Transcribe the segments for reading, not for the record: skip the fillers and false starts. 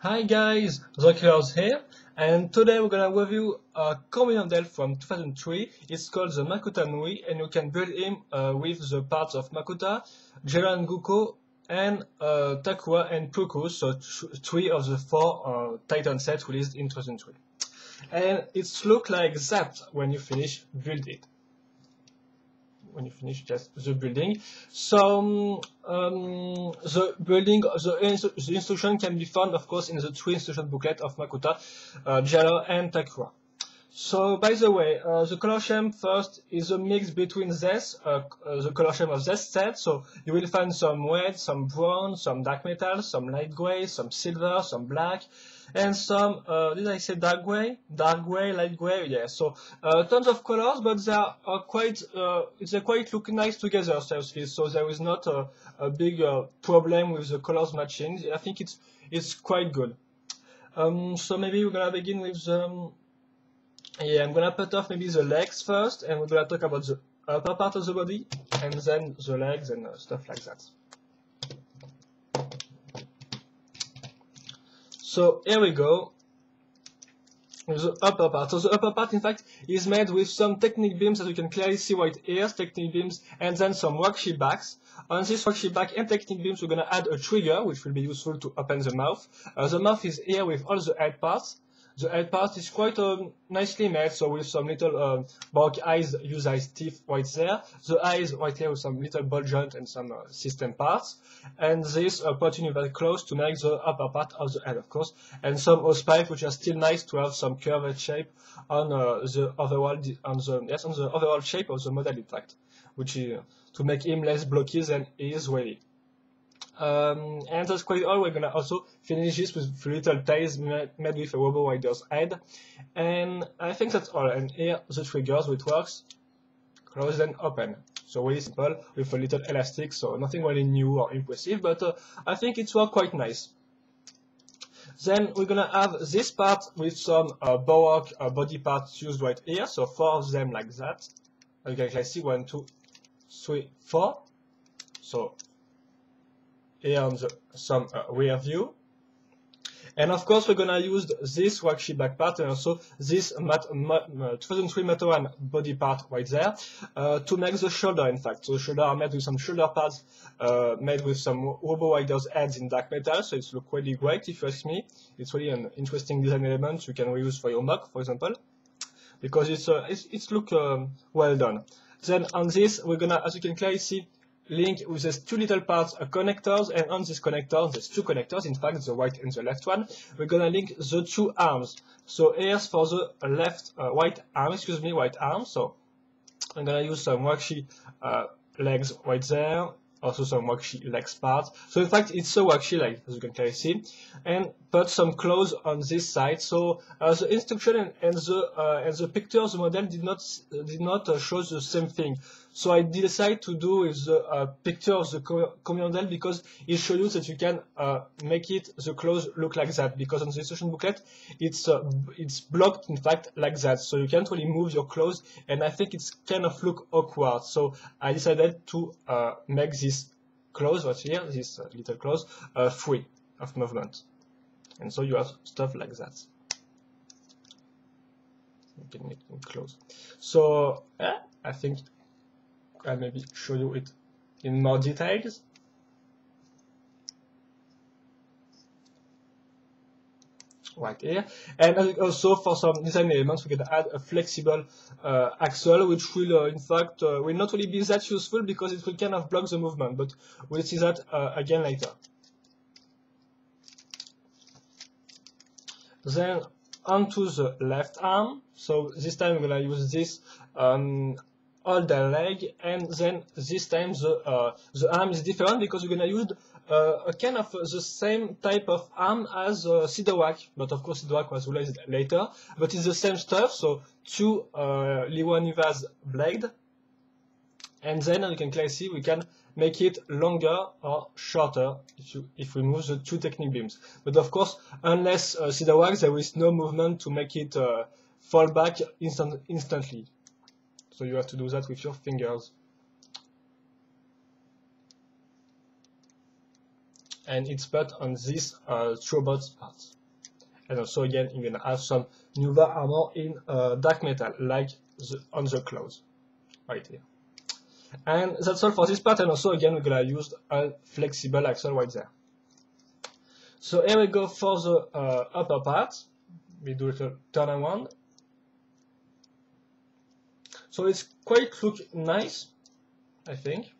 Hi guys, Rockers here, and today we're gonna review a comedy model from 2003. It's called the Makuta Nui, and you can build him with the parts of Makuta, Jeran Guko, and Takua and Puku, so three of the four Titan sets released in 2003. And it's look like that when you finish build it. When you finish just the building. So the building, the instruction can be found, of course, in the three instruction booklet of Makuta, Jala, and Takura. So, by the way, the color scheme first is a mix between this, the color scheme of this set. So you will find some red, some brown, some dark metal, some light gray, some silver, some black, and some, did I say dark gray? Dark gray, light gray, yeah. So tons of colors, but they are quite, they quite look nice together, seriously. So there is not a big problem with the colors matching. I think it's quite good. So maybe we're gonna begin with the. Yeah, I'm gonna put off maybe the legs first, and we're gonna talk about the upper part of the body, and then the legs and stuff like that. So here we go with the upper part. So the upper part, in fact, is made with some technique beams, as you can clearly see right here, technique beams, and then some washi backs. On this washi back and technique beams, we're gonna add a trigger, which will be useful to open the mouth. The mouth is here with all the head parts. The head part is quite nicely made, so with some little bulk eyes, use eyes teeth right there. The eyes right here with some little ball joint and some system parts. And this putting very close to make the upper part of the head, of course. And some hosepipe, which are still nice to have some curved shape on the overall shape of the model, in fact, which is to make him less blocky than he is really. And that's quite all. We're gonna also finish this with little tails made with a Robo Rider's head, and I think that's all. And here the triggers, which works, close and open. So really simple with a little elastic, so nothing really new or impressive, but I think it's worked quite nice. Then we're gonna have this part with some Baroque body parts used right here, so 4 of them like that. You can clearly see 1, 2, 3, 4. So here on some rear view. And of course, we're gonna use this washi back part and also this 2003 Matoran body part right there to make the shoulder, in fact. So the shoulder are made with some shoulder pads made with some Robo Rider's heads in dark metal, so it's look really great if you ask me. It's really an interesting design element you can reuse for your mug, for example, because it's look well done. Then on this, we're gonna, as you can clearly see, link with these two little parts connectors, and on this connector, there's two connectors, in fact, the right and the left one. We're gonna link the two arms. So here's for the right arm. So I'm gonna use some washi legs right there, also some washi legs parts. So in fact, it's so washi leg, as you can clearly see, and put some clothes on this side. So the instruction and the picture of the model did not show the same thing. So I decided to do with the picture of the comedy model because it shows you that you can make the clothes look like that. Because on the instruction booklet, it's blocked, in fact, like that. So you can't really move your clothes, and I think it's kind of look awkward. So I decided to make this clothes right here, this little clothes, free of movement. And so you have stuff like that. You can make them close. So I think I'll maybe show you it in more details. Right here. And also for some design elements, we can add a flexible axle, which will in fact will not really be that useful because it will kind of block the movement, but we'll see that again later. Then onto the left arm. So this time we're gonna use this all the leg, and then this time the arm is different because we're gonna use a kind of the same type of arm as Sidowak, but of course Sidowak was released later, but it's the same stuff. So two Liwaniva's blade, and then you can clearly see we can make it longer or shorter if we move the two technique beams. But of course, unless Sidowak, there is no movement to make it fall back instantly. So you have to do that with your fingers. and it's put on this robot part. And also again, you're gonna have some Nuva armor in dark metal, like on the clothes, right here. And that's all for this part, and also again, we're gonna use a flexible axle right there. So here we go for the upper part. We do a little turn around. So it's quite look nice, I think.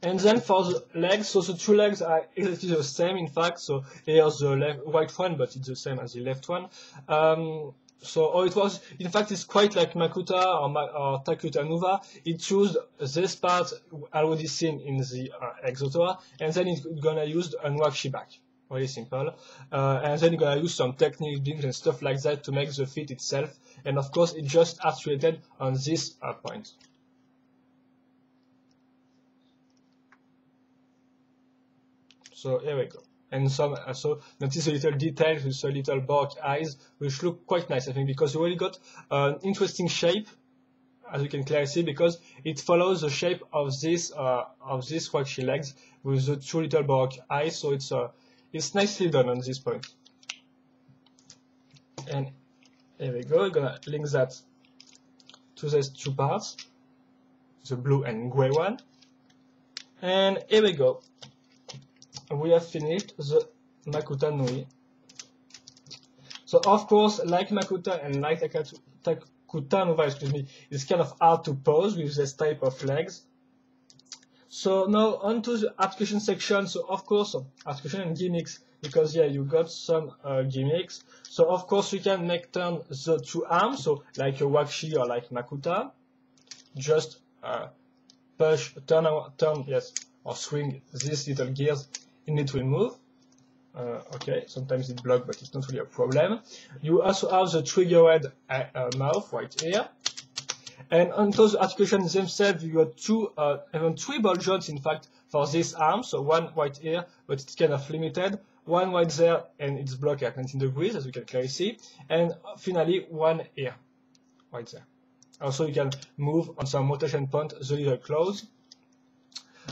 And then for the legs, so the two legs are exactly the same, in fact. So here's the right one, but it's the same as the left one. So it was, in fact, it's quite like Makuta or Takuta Nuva. It used this part already seen in the Exotoa, and then it's gonna use a Wakshi back. Very simple. And then you're gonna use some technique beams and stuff like that to make the fit itself. And of course, it just articulated on this point. So here we go. And some also notice a little details with the little bark eyes, which look quite nice, I think, because you really got an interesting shape, as you can clearly see, because it follows the shape of this Wakshi legs with the two little bark eyes. So it's nicely done on this point. And here we go. We're gonna link that to these two parts, the blue and gray one. And here we go. We have finished the Makuta Nui. So of course, like Makuta and like Takuta Nuva, excuse me, it's kind of hard to pose with this type of legs. So now onto the articulation section. So of course, articulation and gimmicks, because yeah, you got some gimmicks. So of course, you can make turn the two arms, so like a Wakshi or like Makuta. Just push, turn, yes, or swing these little gears. And it will move. Okay, sometimes it blocks, but it's not really a problem. You also have the trigger head mouth right here. And onto the articulation themselves, you got even three ball joints, in fact, for this arm. So one right here, but it's kind of limited. One right there, and it's blocked at 19 degrees, as you can clearly see. And finally, one here, right there. Also, you can move on some rotation point the little claws.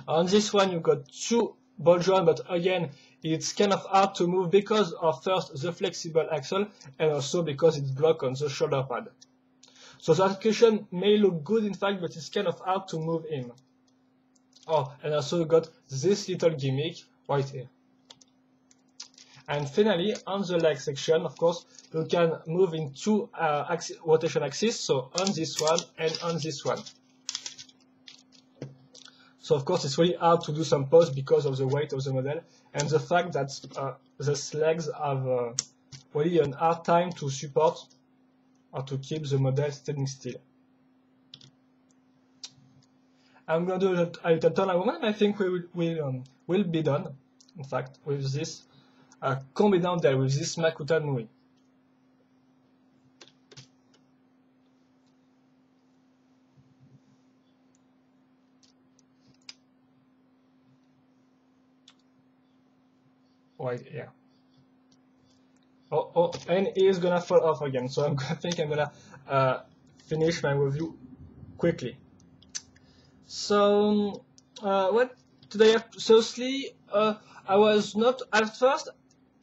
On this one, you got two ball joint, but again, it's kind of hard to move because of first the flexible axle and also because it's blocked on the shoulder pad. So the articulation may look good, in fact, but it's kind of hard to move in. Oh, and also you got this little gimmick right here. And finally, on the leg section, of course, you can move in two rotation axes, so on this one and on this one. So of course, it's really hard to do some pose because of the weight of the model and the fact that the legs have really an hard time to support or to keep the model standing still. I'm going to do a little turn around, and I think we will be done, in fact, with this combi down there, with this Makuta Nui. Right here. Oh, and it is gonna fall off again, so I think I'm gonna finish my review quickly. So, what did I have? Seriously, I was not at first.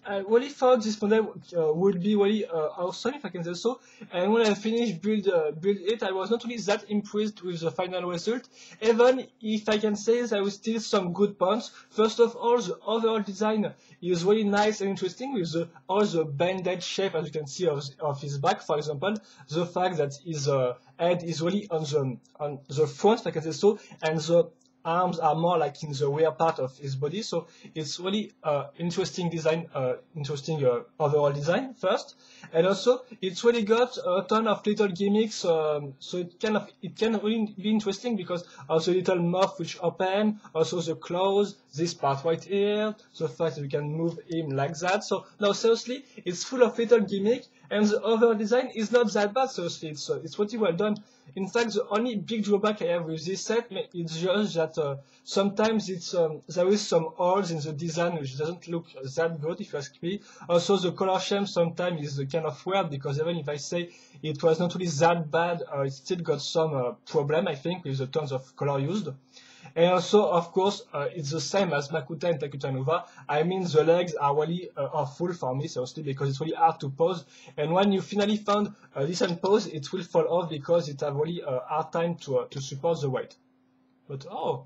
I really thought this model would be really awesome, if I can say so. And when I finished build it, I was not really that impressed with the final result. Even if I can say there was still some good points. First of all, the overall design is really nice and interesting with all the banded shape, as you can see, of his back. For example, the fact that his head is really on the front, if I can say so, and the arms are more like in the rear part of his body, so it's really interesting design, overall design first, and also it's really got a ton of little gimmicks. So it can really be interesting because of the little mouth which open, also the claws, this part right here, the fact that we can move him like that. So now seriously, it's full of little gimmicks, and the overall design is not that bad. Seriously, it's pretty well done. In fact, the only big drawback I have with this set is just that sometimes there is some holes in the design which doesn't look that good, if you ask me. Also, the color scheme sometimes is kind of weird because even if I say it was not really that bad, it still got some problem, I think, with the tons of color used. And also, of course, it's the same as Makuta and Makuta Nova. I mean, the legs are really awful for me, seriously, because it's really hard to pose. And when you finally found a decent pose, it will fall off because it has really a hard time to support the weight. But oh,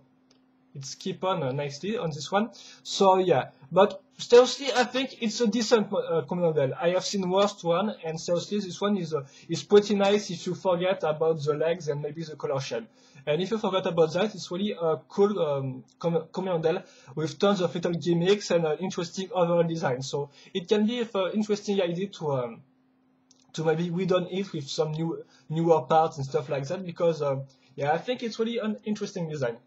it's keep on nicely on this one. So yeah, but seriously, I think it's a decent model. I have seen worst one, and seriously, this one is pretty nice if you forget about the legs and maybe the color shell. And if you forget about that, it's really a cool model with tons of little gimmicks and an interesting overall design. So it can be an interesting idea to maybe redone it with some newer parts and stuff like that, because yeah, I think it's really an interesting design.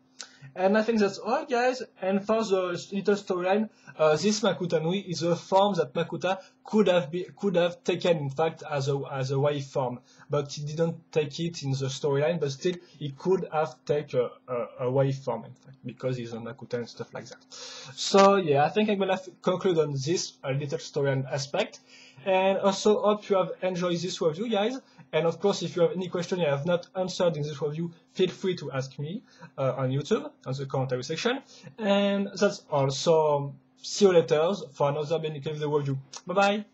And I think that's all, guys. And for the little storyline, this Makuta Nui is a form that Makuta could have taken, in fact, as a wave form, but he didn't take it in the storyline. But still, he could have taken a wave form, in fact, because he's a Makuta and stuff like that. So yeah, I think I'm gonna conclude on this little storyline aspect. And also hope you have enjoyed this review, guys. And of course, if you have any question I have not answered in this review, feel free to ask me on YouTube, on the commentary section. And that's all. So see you later for another Bionicle video review. Bye bye!